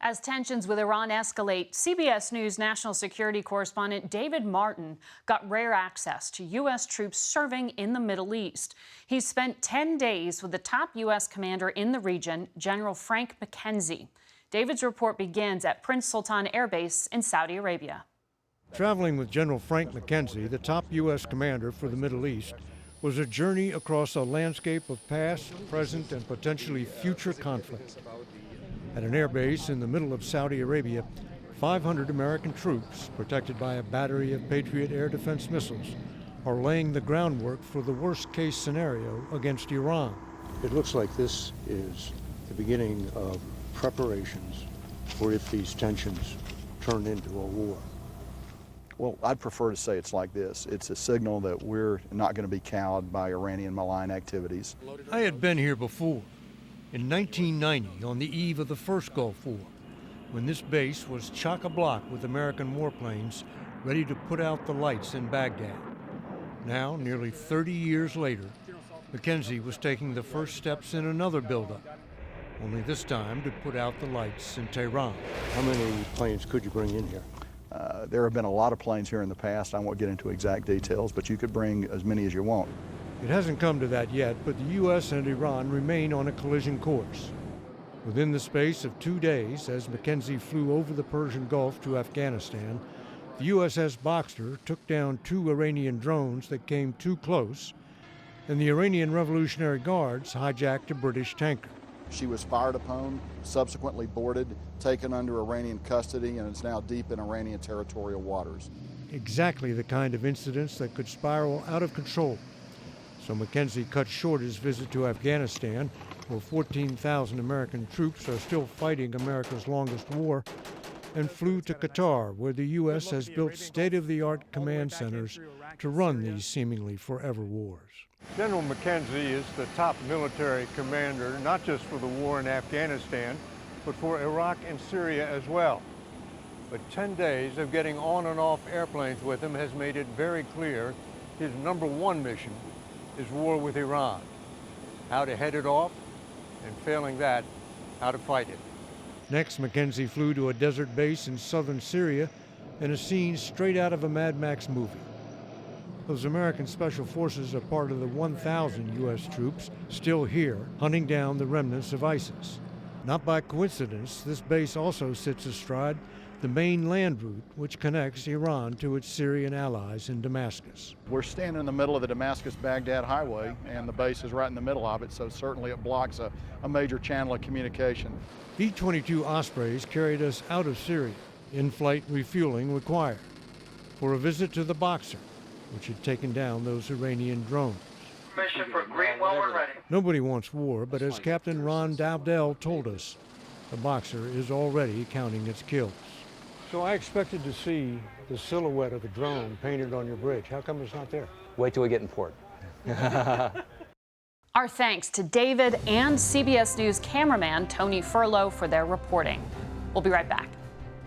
As tensions with Iran escalate, CBS News national security correspondent David Martin got rare access to U.S. troops serving in the Middle East. He spent 10 days with the top U.S. commander in the region, General Frank McKenzie. David's report begins at Prince Sultan Air Base in Saudi Arabia. Traveling with General Frank McKenzie, the top U.S. commander for the Middle East, was a journey across a landscape of past, present, and potentially future conflict. At an air base in the middle of Saudi Arabia, 500 American troops, protected by a battery of Patriot air defense missiles, are laying the groundwork for the worst-case scenario against Iran. It looks like this is the beginning of preparations for if these tensions turn into a war. Well, I'd prefer to say it's like this. It's a signal that we're not going to be cowed by Iranian malign activities. I had been here before, in 1990, on the eve of the first Gulf War, when this base was chock-a-block with American warplanes ready to put out the lights in Baghdad. Now, nearly 30 years later, McKenzie was taking the first steps in another buildup, only this time to put out the lights in Tehran. How many planes could you bring in here? There have been a lot of planes here in the past. I won't get into exact details, but you could bring as many as you want. It hasn't come to that yet, but the U.S. and Iran remain on a collision course. Within the space of 2 days, as McKenzie flew over the Persian Gulf to Afghanistan, the USS Boxer took down 2 Iranian drones that came too close, and the Iranian Revolutionary Guards hijacked a British tanker. She was fired upon, subsequently boarded, taken under Iranian custody, and is now deep in Iranian territorial waters. Exactly the kind of incidents that could spiral out of control. So McKenzie cut short his visit to Afghanistan, where 14,000 American troops are still fighting America's longest war, and flew to Qatar, where the U.S. has built state-of-the-art command centers to run these seemingly forever wars. General McKenzie is the top military commander, not just for the war in Afghanistan, but for Iraq and Syria as well. But 10 days of getting on and off airplanes with him has made it very clear his #1 mission is war with Iran. How to head it off, and failing that, how to fight it. Next, McKenzie flew to a desert base in southern Syria in a scene straight out of a Mad Max movie. Those American Special Forces are part of the 1,000 U.S. troops still here, hunting down the remnants of ISIS. Not by coincidence, this base also sits astride the main land route which connects Iran to its Syrian allies in Damascus. We're standing in the middle of the Damascus-Baghdad highway, and the base is right in the middle of it, so certainly it blocks a major channel of communication. B-22 Ospreys carried us out of Syria, in-flight refueling required, for a visit to the Boxer, which had taken down those Iranian drones. Mission for Greenwell, we're ready. Nobody wants war, but as Captain Ron Dowdell told us, the Boxer is already counting its kills. So I expected to see the silhouette of a drone painted on your bridge. How come it's not there? Wait till we get in port. Our thanks to David and CBS News cameraman Tony Furlow for their reporting. We'll be right back.